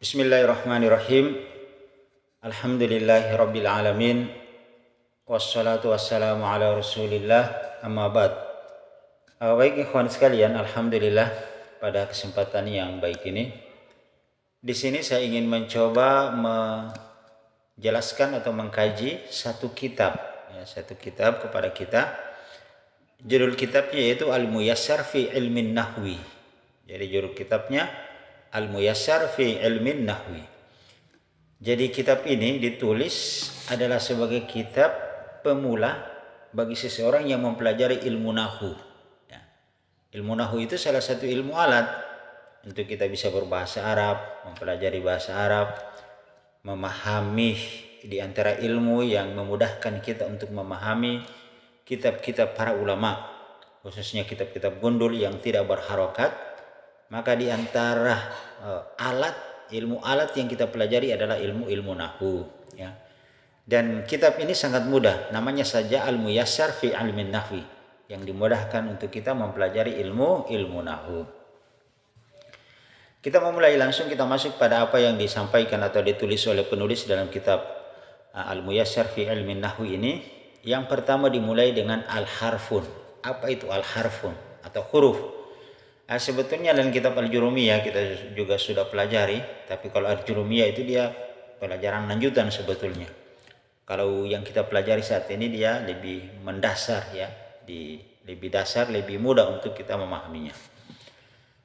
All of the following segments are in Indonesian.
Bismillahirrahmanirrahim. Alhamdulillahirabbil alamin. Wassalatu wassalamu ala Rasulillah. Amma ba'd. Baik ikhwan sekalian, alhamdulillah pada kesempatan yang baik ini di sini saya ingin mencoba menjelaskan atau mengkaji satu kitab kepada kita. Judul kitabnya yaitu Al-Muyassar fi Ilmin Nahwi. Jadi judul kitabnya Al-Muyassar fi Ilmin Nahwi. Jadi kitab ini ditulis adalah sebagai kitab pemula bagi seseorang yang mempelajari ilmu nahwu. Ya. Ilmu nahwu itu salah satu ilmu alat untuk kita bisa berbahasa Arab, mempelajari bahasa Arab, memahami di antara ilmu yang memudahkan kita untuk memahami kitab-kitab para ulama, khususnya kitab-kitab gundul yang tidak berharokat. Maka di antara ilmu alat yang kita pelajari adalah ilmu nahwu, ya. Dan kitab ini sangat mudah, namanya saja Al-Muyassar fi Ilmin Nahwi, yang dimudahkan untuk kita mempelajari ilmu nahwu. Kita memulai langsung, kita masuk pada apa yang disampaikan atau ditulis oleh penulis dalam kitab Al-Muyassar fi Ilmin Nahwi ini. Yang pertama dimulai dengan al-harfun. Apa itu al-harfun atau huruf? Sebetulnya dalam kitab Al-Jurumiyah kita juga sudah pelajari, tapi kalau Al-Jurumiyah itu dia pelajaran lanjutan sebetulnya. Kalau yang kita pelajari saat ini dia lebih mendasar, ya, lebih dasar, lebih mudah untuk kita memahaminya.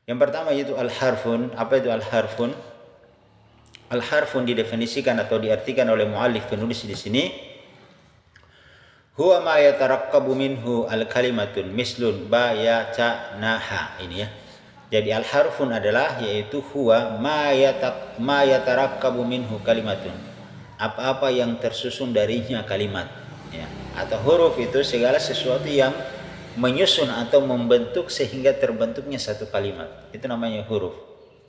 Yang pertama yaitu al-harfun. Apa itu al-harfun? Al-harfun didefinisikan atau diartikan oleh muallif penulis di sini, huwa ma yatarakkabu minhu al-kalimatun mislun ba ya ta na ha. Ini ya. Jadi al-harfun adalah yaitu huwa ma yatarakkabu minhu kalimatun. Apa-apa yang tersusun darinya kalimat, ya. Atau huruf itu segala sesuatu yang menyusun atau membentuk sehingga terbentuknya satu kalimat. Itu namanya huruf.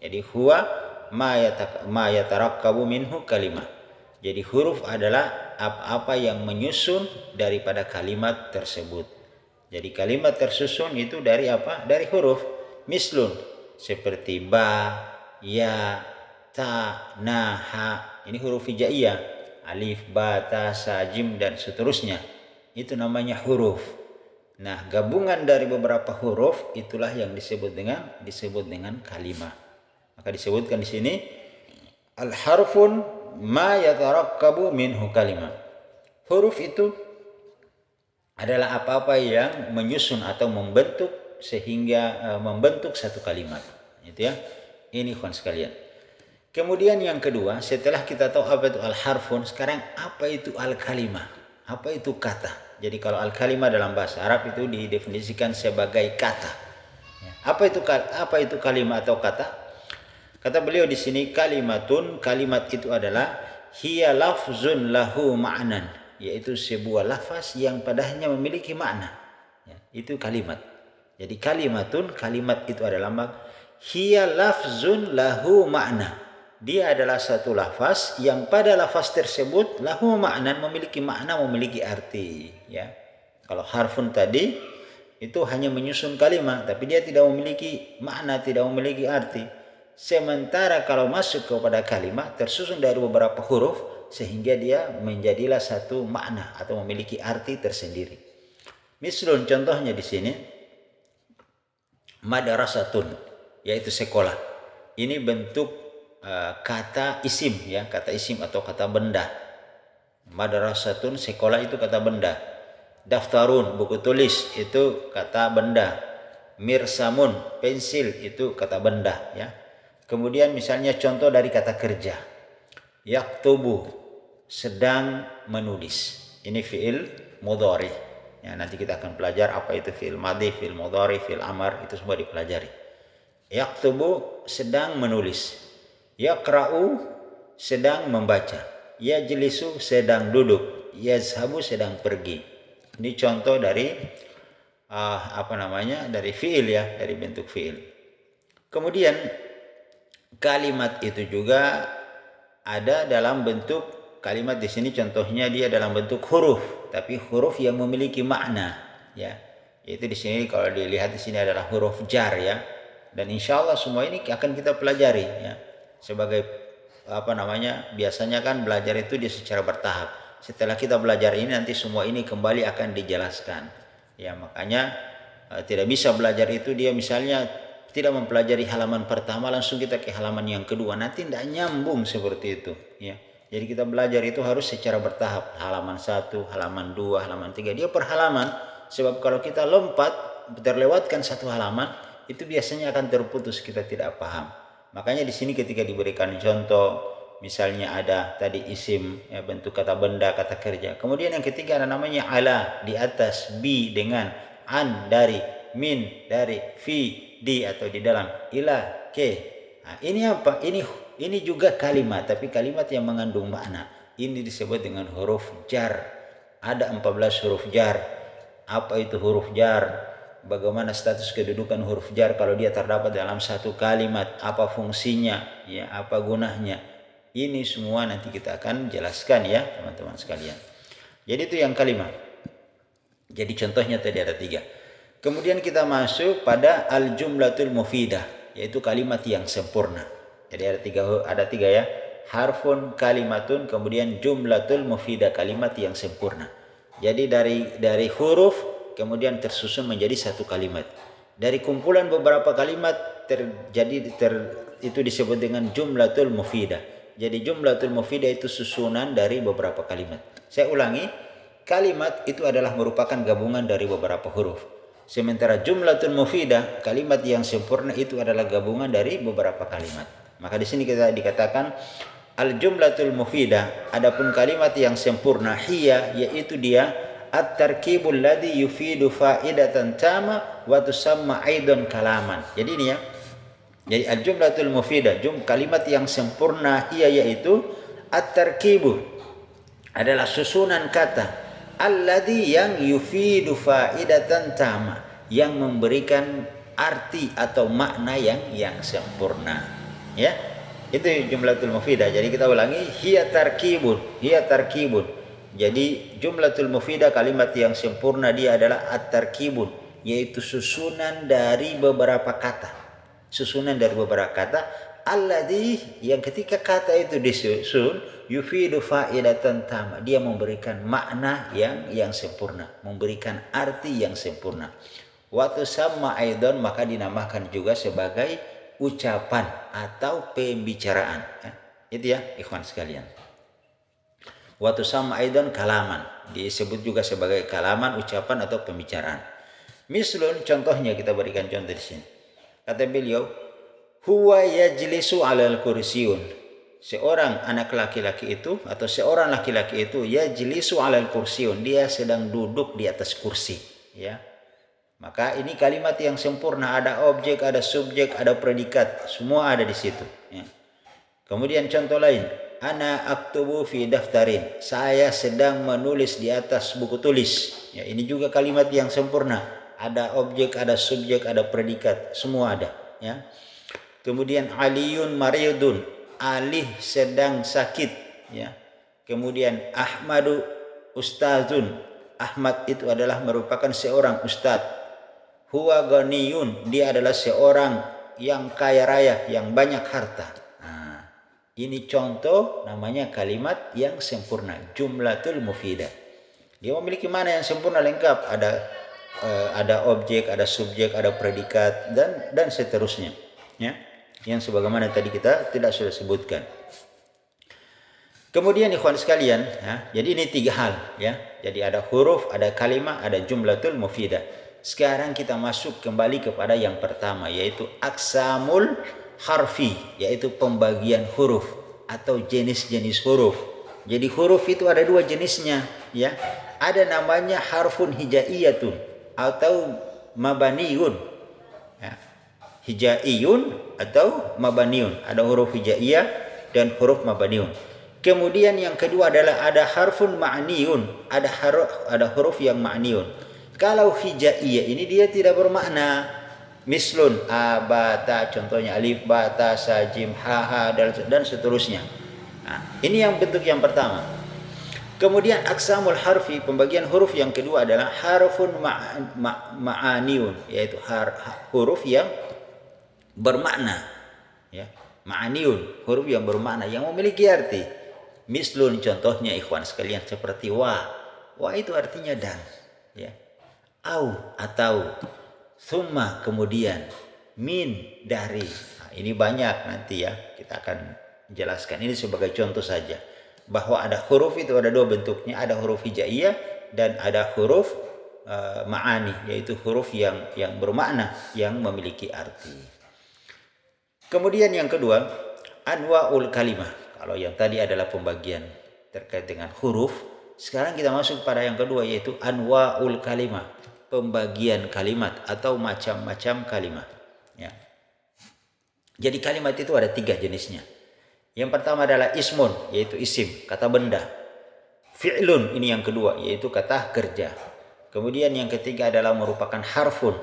Jadi huwa ma yatarakkabu minhu kalimat. Jadi huruf adalah apa-apa yang menyusun daripada kalimat tersebut. Jadi kalimat tersusun itu dari apa? Dari huruf. Mislun, seperti ba, ya, ta, na, ha. Ini huruf hijaiyah. Alif, ba, ta, sa, jim, dan seterusnya. Itu namanya huruf. Nah, gabungan dari beberapa huruf itulah yang disebut dengan kalimat. Maka disebutkan di sini al-harfun ma yatarakkabu minhu kalimat. Huruf itu adalah apa-apa yang menyusun atau membentuk sehingga membentuk satu kalimat. Itu ya. Ini kawan sekalian. Kemudian yang kedua, setelah kita tahu apa itu al-harfun, sekarang apa itu al-kalimah? Apa itu kata? Jadi kalau al-kalimah dalam bahasa Arab itu didefinisikan sebagai kata. Apa itu kalimah atau kata? Kata beliau di sini, kalimatun, kalimat itu adalah hiya lafzun lahu ma'nan, yaitu sebuah lafaz yang padanya memiliki makna. Ya, itu kalimat. Jadi kalimatun, kalimat itu adalah hiya lafzun lahu ma'na. Dia adalah satu lafaz yang pada lafaz tersebut lahu ma'nan, memiliki makna, memiliki arti, ya. Kalau harfun tadi itu hanya menyusun kalimat, tapi dia tidak memiliki makna, tidak memiliki arti. Sementara kalau masuk kepada kalimat tersusun dari beberapa huruf sehingga dia menjadilah satu makna atau memiliki arti tersendiri. Misalnya contohnya di sini madrasatun, yaitu sekolah. Ini bentuk kata isim, ya, kata isim atau kata benda. Madrasatun, sekolah itu kata benda. Daftarun, buku tulis, itu kata benda. Mirsamun, pensil, itu kata benda, ya. Kemudian misalnya contoh dari kata kerja. Yaktubu, sedang menulis. Ini fi'il mudhari. Ya, nanti kita akan belajar apa itu fi'il madhi, fi'il mudhari, fi'il amar, itu semua dipelajari. Yaktubu, sedang menulis. Yaqra'u, sedang membaca. Yajlisu, sedang duduk. Yazhabu, sedang pergi. Ini contoh dari dari fi'il, ya, dari bentuk fi'il. Kemudian kalimat itu juga ada dalam bentuk kalimat. Di sini contohnya dia dalam bentuk huruf, tapi huruf yang memiliki makna, ya. Itu di sini kalau dilihat di sini adalah huruf jar, ya. Dan insya Allah semua ini akan kita pelajari, ya, sebagai biasanya kan belajar itu dia secara bertahap. Setelah kita belajar ini nanti semua ini kembali akan dijelaskan. Ya, makanya tidak bisa belajar itu dia misalnya tidak mempelajari halaman pertama langsung kita ke halaman yang kedua, nanti tidak nyambung seperti itu, ya. Jadi kita belajar itu harus secara bertahap, halaman 1, halaman 2, halaman 3, dia per halaman. Sebab kalau kita lompat terlewatkan satu halaman, itu biasanya akan terputus, kita tidak paham. Makanya di sini ketika diberikan contoh, misalnya ada tadi isim, ya, bentuk kata benda, kata kerja. Kemudian yang ketiga ada namanya ala, di atas, bi dengan, an dari, min dari, fi di atau di dalam, ila ke. Nah, ini apa? Ini juga kalimat, tapi kalimat yang mengandung makna. Ini disebut dengan huruf jar. Ada 14 huruf jar. Apa itu huruf jar? Bagaimana status kedudukan huruf jar kalau dia terdapat dalam satu kalimat? Apa fungsinya? Ya, apa gunanya? Ini semua nanti kita akan jelaskan ya teman-teman sekalian. Jadi itu yang kalimat. Jadi contohnya tadi ada 3. Kemudian kita masuk pada al-jumlatul mufidah, yaitu kalimat yang sempurna. Jadi ada tiga ya. Harfun, kalimatun, kemudian jumlatul mufidah, kalimat yang sempurna. Jadi dari huruf kemudian tersusun menjadi satu kalimat. Dari kumpulan beberapa kalimat itu disebut dengan jumlatul mufidah. Jadi jumlatul mufidah itu susunan dari beberapa kalimat. Saya ulangi, kalimat itu adalah merupakan gabungan dari beberapa huruf. Sementara jumlatul mufidah, kalimat yang sempurna itu adalah gabungan dari beberapa kalimat. Maka di sini kita dikatakan al-jumlatul mufidah, adapun kalimat yang sempurna, hiya, yaitu dia at-tarkibul ladzi yufidu faidatan tama wa tusamma aidan kalaman. Jadi ini ya. Jadi al-jumlatul mufidah, kalimat yang sempurna, hiya, yaitu at-tarkibu, adalah susunan kata alladzi yang yufidu faidatan tama, yang memberikan arti atau makna yang sempurna. Ya. Itu jumlatul mufidah. Jadi kita ulangi, hiya tarkibun. Jadi jumlatul mufidah, kalimat yang sempurna, dia adalah at-tarkibun, yaitu susunan dari beberapa kata. Alladzi, yang ketika kata itu disusun, yufidu faidatan tama, dia memberikan makna yang sempurna, memberikan arti yang sempurna. Wa tusamma aidan, maka dinamakan juga sebagai ucapan atau pembicaraan. Itu ya ikhwan sekalian. Wa tusamma aidan kalaman, disebut juga sebagai kalaman, ucapan atau pembicaraan. Mislun, contohnya kita berikan contoh di sini. Kata beliau, huwa yajlisu 'alal kursiyyun. Seorang anak laki-laki itu atau seorang laki-laki itu yajlisu 'alal kursiyyun, dia sedang duduk di atas kursi, ya. Maka ini kalimat yang sempurna, ada objek, ada subjek, ada predikat, semua ada di situ, ya. Kemudian contoh lain, ana aktubu fi daftarin, saya sedang menulis di atas buku tulis. Ya, ini juga kalimat yang sempurna, ada objek, ada subjek, ada predikat, semua ada, ya. Kemudian aliyun maridun, Ali sedang sakit, ya. Kemudian Ahmadu ustazun, Ahmad itu adalah merupakan seorang ustaz. Huwa ghaniyun, dia adalah seorang yang kaya raya, yang banyak harta. Nah, ini contoh namanya kalimat yang sempurna, jumlatul mufidah. Dia memiliki mana yang sempurna lengkap, ada objek, ada subjek, ada predikat dan seterusnya, ya. Yang sebagaimana tadi kita tidak sudah sebutkan. Kemudian ikhwan sekalian, ya, jadi ini 3 hal, ya. Jadi ada huruf, ada kalimat, ada jumlatul mufidah. Sekarang kita masuk kembali kepada yang pertama, yaitu aqsamul harfi, yaitu pembagian huruf atau jenis-jenis huruf. Jadi huruf itu ada 2 jenisnya, ya. Ada namanya harfun hijaiyatun atau mabaniyun, ya. Hijaiyun atau mabaniun, ada huruf hijaiyah dan huruf mabaniun. Kemudian yang kedua adalah ada harfun ma'niyun, ada huruf yang ma'niyun. Kalau hijaiyah ini dia tidak bermakna, mislun abata, contohnya alif bata sajim haha dan seterusnya. Nah, ini yang bentuk yang pertama. Kemudian aqsamul harfi, pembagian huruf yang kedua adalah harfun ma'aniun, yaitu huruf yang bermakna, ya. Ma'aniun, huruf yang bermakna, yang memiliki arti. Mislun, contohnya ikhwan sekalian seperti wa. Wa itu artinya dan, ya. Au, atau. Summa, kemudian. Min, dari. Nah, ini banyak nanti ya, kita akan jelaskan. Ini sebagai contoh saja. Bahwa ada huruf itu ada dua bentuknya, ada huruf hijaiyah dan ada huruf ma'ani, yaitu huruf yang bermakna, yang memiliki arti. Kemudian yang kedua, anwa'ul kalimah. Kalau yang tadi adalah pembagian terkait dengan huruf, sekarang kita masuk pada yang kedua, yaitu anwa'ul kalimah, pembagian kalimat atau macam-macam kalimat. Ya. Jadi kalimat itu ada 3 jenisnya. Yang pertama adalah ismun, yaitu isim, kata benda. Fi'lun, ini yang kedua, yaitu kata kerja. Kemudian yang ketiga adalah merupakan harfun,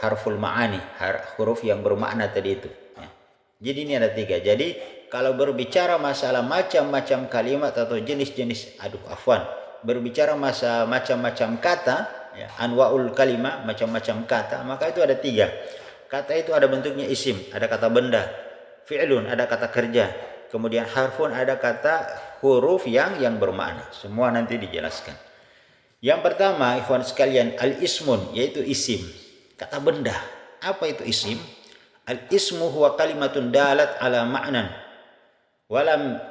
harful ma'ani, huruf yang bermakna tadi itu. Ya. Jadi ini ada 3. Jadi kalau berbicara masalah macam-macam kalimat atau jenis-jenis, berbicara masalah macam-macam kata, ya, anwa'ul kalimah, macam-macam kata, maka itu ada 3. Kata itu ada bentuknya isim, ada kata benda. Fi'lun, ada kata kerja. Kemudian harfun, ada kata huruf yang bermakna. Semua nanti dijelaskan. Yang pertama, ikhwan sekalian, al-ismun, yaitu isim, kata benda. Apa itu isim? Al-ismu huwa kalimatun dalat ala ma'nan walam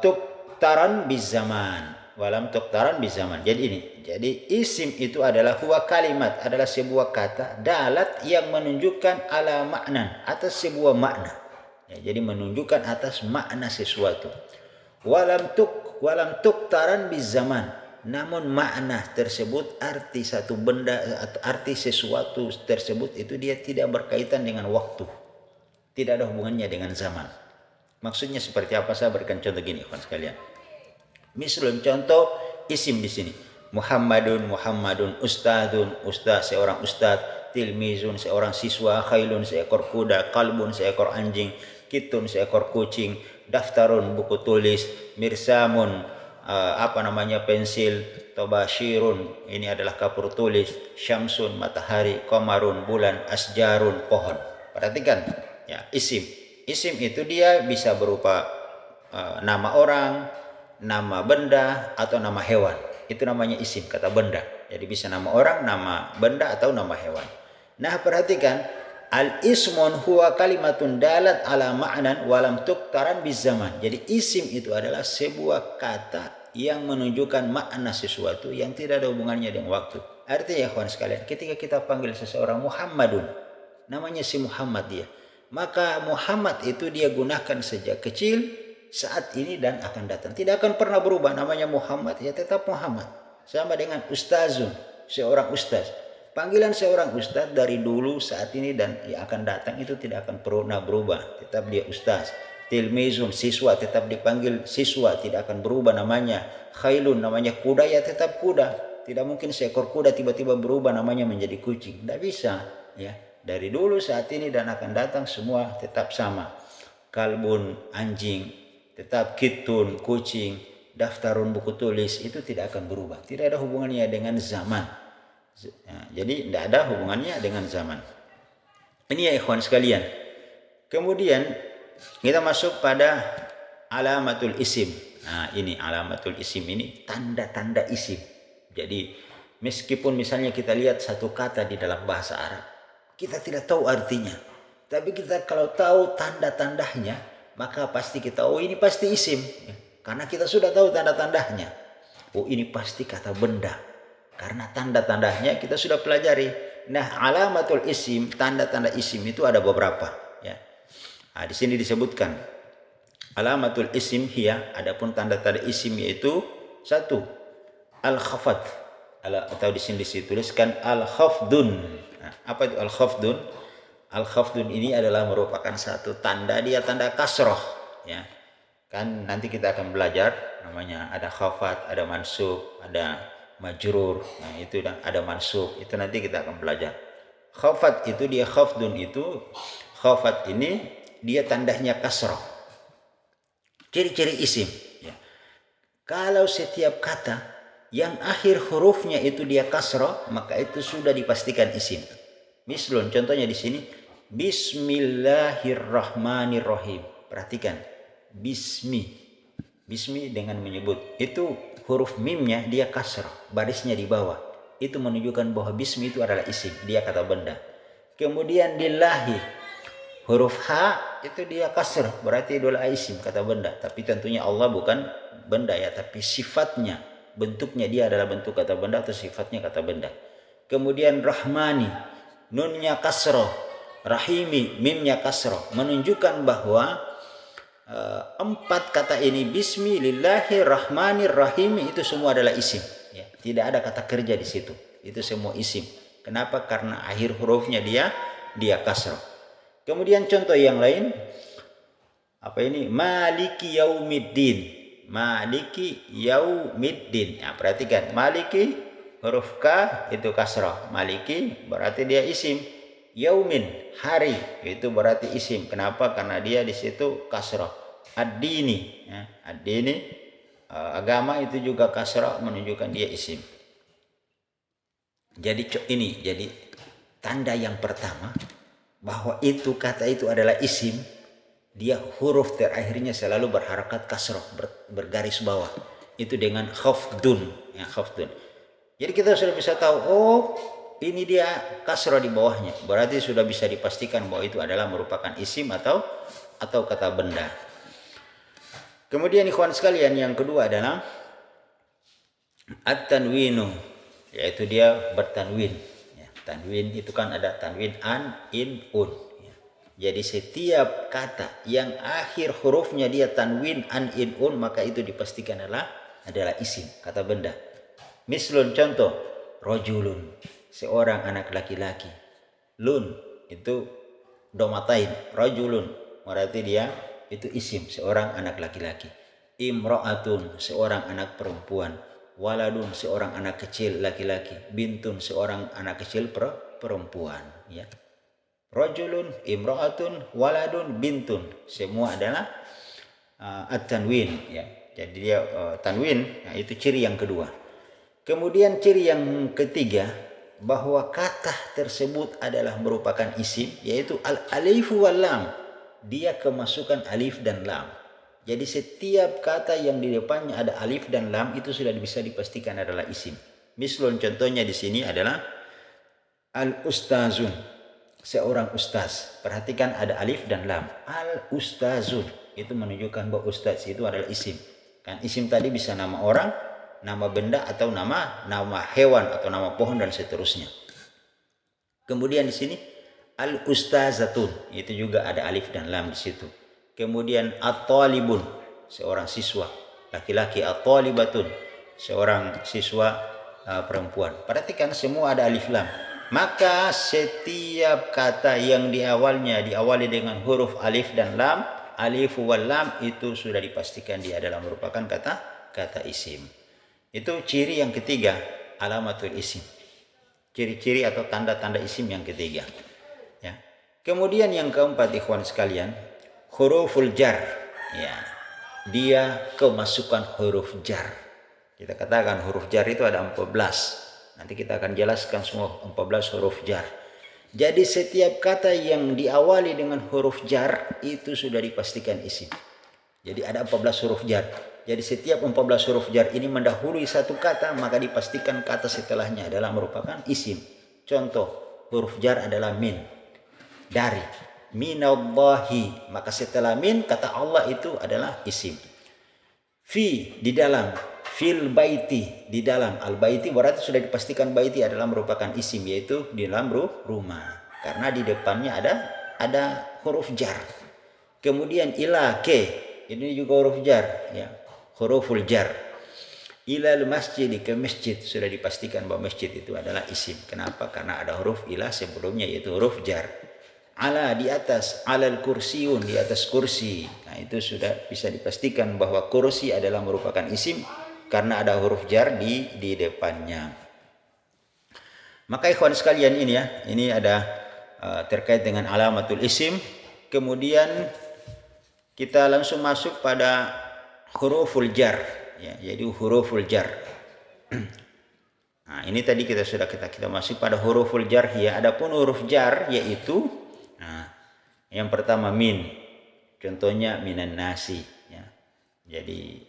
tuktaran bizaman. Jadi ini, jadi isim itu adalah huwa kalimat, adalah sebuah kata dalat yang menunjukkan ala ma'nan, atas sebuah makna. Ya, jadi menunjukkan atas makna sesuatu. Walam tuktaran bizaman. Namun makna tersebut, arti satu benda, arti sesuatu tersebut itu dia tidak berkaitan dengan waktu. Tidak ada hubungannya dengan zaman. Maksudnya seperti apa? Saya berikan contoh gini, ikhwan sekalian. Misalnya contoh isim di sini. Muhammadun, ustadun, ustaz, seorang ustaz, tilmizun, seorang siswa, khailun, seekor kuda, kalbun, seekor anjing, kitun, seekor kucing, daftarun, buku tulis, mirsamun, pensil, tobashirun, ini adalah kapur tulis, syamsun, matahari, qamarun, bulan, asjarun, pohon. Perhatikan, ya, isim itu dia bisa berupa nama orang, nama benda, atau nama hewan. Itu namanya isim, kata benda. Jadi bisa nama orang, nama benda, atau nama hewan. Nah, perhatikan, al-ismun huwa kalimatun dalat ala ma'nan walam tuktaran bizaman. Jadi isim itu adalah sebuah kata yang menunjukkan makna sesuatu yang tidak ada hubungannya dengan waktu. Artinya, kawan sekalian, ketika kita panggil seseorang Muhammadun, namanya si Muhammad dia, maka Muhammad itu dia gunakan sejak kecil, saat ini, dan akan datang. Tidak akan pernah berubah, namanya Muhammad, ya tetap Muhammad. Sama dengan ustazun, seorang ustaz. Panggilan seorang ustaz dari dulu, saat ini, dan yang akan datang itu tidak akan pernah berubah. Tetap dia ustaz. Tilmizun, siswa, tetap dipanggil siswa, tidak akan berubah namanya. Khailun, namanya kuda, ya tetap kuda. Tidak mungkin seekor kuda tiba-tiba berubah namanya menjadi kucing. Tidak bisa, ya. Dari dulu, saat ini, dan akan datang semua tetap sama. Kalbun, anjing, tetap kitun, kucing, daftarun, buku tulis, itu tidak akan berubah. Tidak ada hubungannya dengan zaman. Jadi tidak ada hubungannya dengan zaman. Ini ya ikhwan sekalian. Kemudian kita masuk pada alamatul isim. Nah, ini alamatul isim, ini tanda-tanda isim. Jadi meskipun misalnya kita lihat satu kata di dalam bahasa Arab, kita tidak tahu artinya. Tapi kita kalau tahu tanda-tandanya, maka pasti kita, oh ini pasti isim. Karena kita sudah tahu tanda-tandanya. Oh ini pasti kata benda. Karena tanda-tandanya kita sudah pelajari. Nah, alamatul isim, tanda-tanda isim itu ada beberapa. Ya. Nah, di sini disebutkan alamatul isim hiya, adapun tanda-tanda isim yaitu 1, al-khafad, atau di sini dituliskan al-khafdun. Nah, apa itu al-khafdun? Al-khafdun ini adalah merupakan satu tanda, dia tanda kasroh. Ya. Kan nanti kita akan belajar namanya ada khafad, ada mansub, ada majrur. Nah, itu ada mansub. Itu nanti kita akan belajar. Khafad itu dia khafdun itu, khafad ini dia tandanya kasroh. Ciri-ciri isim. Ya. Kalau setiap kata yang akhir hurufnya itu dia kasroh, maka itu sudah dipastikan isim. Misalnya contohnya di sini Bismillahirrahmanirrahim. Perhatikan, bismi. Bismi dengan menyebut. Itu huruf mimnya dia kasrah, barisnya di bawah. Itu menunjukkan bahwa bismi itu adalah isim, dia kata benda. Kemudian lillahi, huruf H itu dia kasrah, berarti adalah isim, kata benda. Tapi tentunya Allah bukan benda ya, tapi sifatnya, bentuknya dia adalah bentuk kata benda atau sifatnya kata benda. Kemudian rahmani, nunnya kasrah, rahimi, mimnya kasrah, menunjukkan bahwa empat kata ini Bismillahirrahmanirrahim itu semua adalah isim ya. Tidak ada kata kerja di situ, itu semua isim. Kenapa? Karena akhir hurufnya dia kasrah. Kemudian contoh yang lain, apa ini? Maliki yaumiddin. Maliki yaumiddin. Ya, perhatikan, maliki huruf K itu kasrah, maliki berarti dia isim. Yaumin, hari, itu berarti isim. Kenapa? Karena dia di situ kasrah. Ad-dini, ya, ad-dini, agama itu juga kasrah, menunjukkan dia isim. Jadi jadi tanda yang pertama bahwa itu kata itu adalah isim. Dia huruf terakhirnya selalu berharakat kasrah, bergaris bawah. Itu dengan khafdun, ya, khafdun. Jadi kita sudah bisa tahu, oh ini dia kasrah di bawahnya. Berarti sudah bisa dipastikan bahwa itu adalah merupakan isim atau kata benda. Kemudian ikhwan sekalian, yang kedua adalah at-tanwinu, yaitu dia bertanwin. Ya, tanwin itu kan ada tanwin an, in, un. Ya. Jadi setiap kata yang akhir hurufnya dia tanwin an, in, un, maka itu dipastikan adalah isim, kata benda. Mislun, contoh, rojulun, seorang anak laki-laki. Lun itu domatain, rojulun berarti dia itu isim, seorang anak laki-laki. Imra'atun, seorang anak perempuan. Waladun, seorang anak kecil laki-laki. Bintun, seorang anak kecil perempuan, ya. Rajulun, imra'atun, waladun, bintun, semua adalah at-tanwin, ya. Jadi dia tanwin, ya, itu ciri yang kedua. Kemudian ciri yang ketiga, bahwa kata tersebut adalah merupakan isim, yaitu al-alif wal lam. Dia kemasukan alif dan lam. Jadi setiap kata yang di depannya ada alif dan lam itu sudah bisa dipastikan adalah isim. Misalnya contohnya di sini adalah al-ustazun, seorang ustaz. Perhatikan ada alif dan lam. Al-ustazun itu menunjukkan bahwa ustaz itu adalah isim. Kan isim tadi bisa nama orang, nama benda, atau nama hewan atau nama pohon dan seterusnya. Kemudian di sini al-ustazatun, itu juga ada alif dan lam di situ. Kemudian at-talibun, seorang siswa laki-laki. At-talibatun, seorang siswa perempuan. Perhatikan semua ada alif lam. Maka setiap kata yang diawali dengan huruf alif dan lam, alif wal lam, itu sudah dipastikan dia adalah merupakan kata isim. Itu ciri yang ketiga, alamatul isim. Ciri-ciri atau tanda-tanda isim yang ketiga. Ya. Kemudian yang keempat, ikhwan sekalian, huruful jar. Ya. Dia kemasukan huruf jar. Kita katakan huruf jar itu ada 14. Nanti kita akan jelaskan semua 14 huruf jar. Jadi setiap kata yang diawali dengan huruf jar itu sudah dipastikan isim. Jadi ada 14 huruf jar. Jadi setiap 14 huruf jar ini mendahului satu kata, maka dipastikan kata setelahnya adalah merupakan isim. Contoh, huruf jar adalah min, dari. Minallahi, maka setelah min kata Allah itu adalah isim. Fi, di dalam. Fil baiti, di dalam. Al baiti berarti sudah dipastikan baiti adalah merupakan isim, yaitu di dalam rumah. Karena di depannya ada huruf jar. Kemudian ila, ke, ini juga huruf jar, ya. Huruful jar. Ilal masjid, ke masjid, sudah dipastikan bahwa masjid itu adalah isim. Kenapa? Karena ada huruf ila sebelumnya, yaitu huruf jar. Ala, di atas. Alal kursiun, di atas kursi. Nah, itu sudah bisa dipastikan bahwa kursi adalah merupakan isim karena ada huruf jar di depannya. Maka ikhwan sekalian, ini ya, ini ada terkait dengan alamatul isim. Kemudian kita langsung masuk pada huruful jar, ya, jadi huruful jar. Nah, ini tadi kita masuk pada huruful jar, ya. Adapun huruf jar yaitu Yang pertama min, contohnya minan nasi ya. Jadi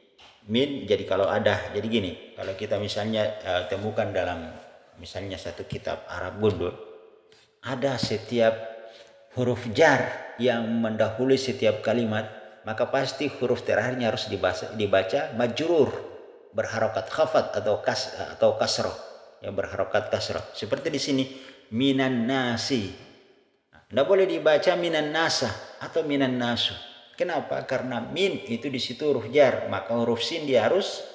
min, jadi kalau ada, jadi gini, kalau kita misalnya temukan dalam misalnya satu kitab Arab gundul, ada setiap huruf jar yang mendahului setiap kalimat, maka pasti huruf terakhirnya harus dibaca majrur berharokat khafat atau kasroh, yang berharokat kasroh. Seperti di sini minan nasi, tidak boleh dibaca minan nasa atau minan nasu. Kenapa? Karena min itu di situ huruf jar, maka huruf sin dia harus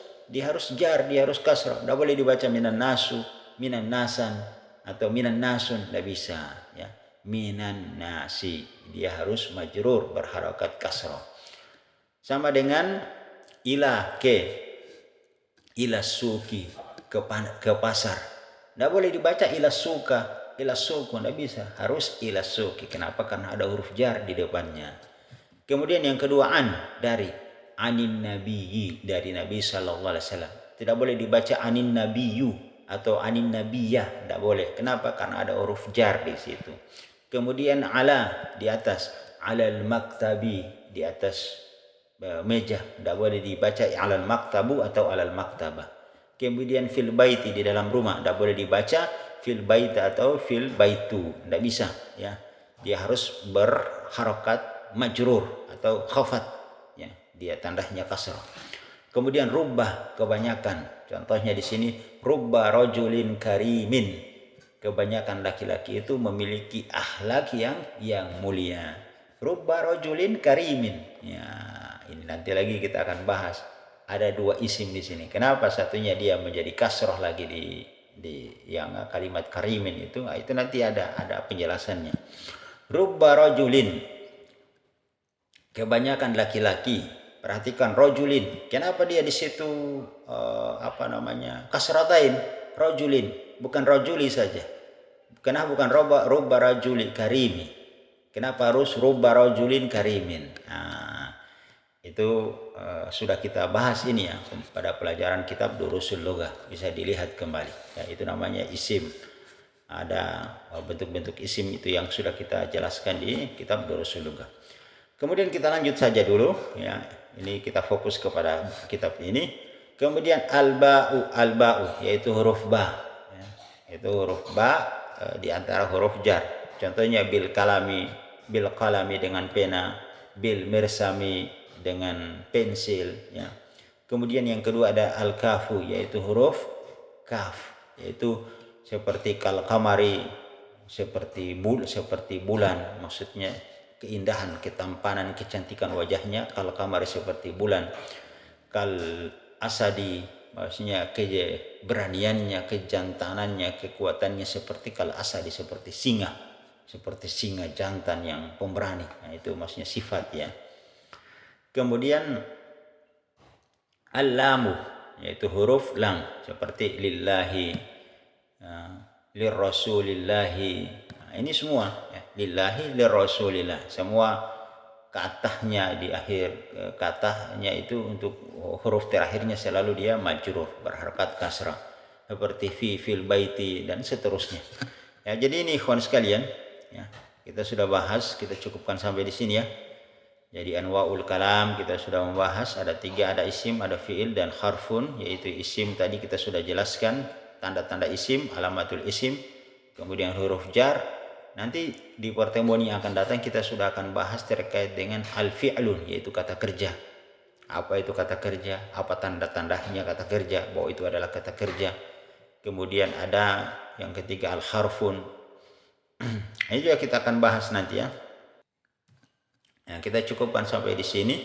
jar, dia harus kasrah. Tidak boleh dibaca minan nasu, minan nasan atau minan nasun, tidak bisa ya. Minan nasi dia harus majrur berharakat kasrah. Sama dengan ila ila suki ke pasar. Tidak boleh dibaca ila suka, ila suku, tidak bisa, harus ila suki. Kenapa? Karena ada huruf jar di depannya. Kemudian yang kedua dari anin nabiyyi, dari Nabi sallallahu alaihi wasallam. Tidak boleh dibaca anin nabiyyu atau anin nabiyah, tidak boleh. Kenapa? Karena ada huruf jar di situ. Kemudian ala, di atas, alal maktabi, di atas meja, tidak boleh dibaca alal maktabu atau alal maktabah. Kemudian fil baiti, di dalam rumah, tidak boleh dibaca fil bait atau fil baitu, tidak bisa ya. Dia harus berharokat majrur atau khafat ya, dia tandanya kasrah. Kemudian rubbah, kebanyakan, contohnya di sini rubba rajulin karimin, kebanyakan laki-laki itu memiliki akhlak yang mulia. Rubba rajulin karimin ya, ini nanti lagi kita akan bahas. Ada dua isim di sini. Kenapa satunya dia menjadi kasroh lagi di yang kalimat karimin itu nanti ada penjelasannya. Rubba rajulin, kebanyakan laki-laki. Perhatikan rajulin. Kenapa dia di situ kasratain rajulin, bukan rajuli saja. Kenapa bukan rubba rajuli karimi? Kenapa harus rubba rajulin karimin? Nah, itu sudah kita bahas ini ya pada pelajaran kitab Durusul Lughah, bisa dilihat kembali ya, itu namanya isim. Ada bentuk-bentuk isim itu yang sudah kita jelaskan di kitab Durusul Lughah. Kemudian kita lanjut saja dulu ya, ini kita fokus kepada kitab ini. Kemudian al-ba'u yaitu huruf ba ya. Itu huruf ba di antara huruf jar. Contohnya bil kalami dengan pena, bil mirsami dengan pensil ya. Kemudian yang kedua ada al-kafu yaitu huruf kaf, yaitu seperti kal kamari, seperti bulan, maksudnya keindahan, ketampanan, kecantikan wajahnya. Kal kamari seperti bulan. Kal asadi, maksudnya keberaniannya, kejantanannya, kekuatannya seperti kal asadi, seperti singa jantan yang pemberani. Nah, itu maksudnya sifat ya. Kemudian al-lamu yaitu huruf lam seperti lillahi, lirrasulillahi. Nah, ini semua ya, lillahi, lirrasulillah, semua katanya di akhir katanya itu untuk huruf terakhirnya selalu dia majrur berharakat kasrah, seperti fil baiti dan seterusnya. Ya, jadi ini ikhwan sekalian ya, kita sudah bahas, kita cukupkan sampai di sini ya. Jadi anwaul kalam kita sudah membahas, ada 3, ada isim, ada fiil dan harfun, yaitu isim tadi kita sudah jelaskan tanda-tanda isim, alamatul isim, kemudian huruf jar. Nanti di pertemuan yang akan datang kita sudah akan bahas terkait dengan al-fi'lun, yaitu kata kerja. Apa itu kata kerja? Apa tanda-tandanya kata kerja? Bahwa itu adalah kata kerja. Kemudian ada yang ketiga al-harfun. Ini juga kita akan bahas nanti ya. Nah, kita cukupkan sampai di sini.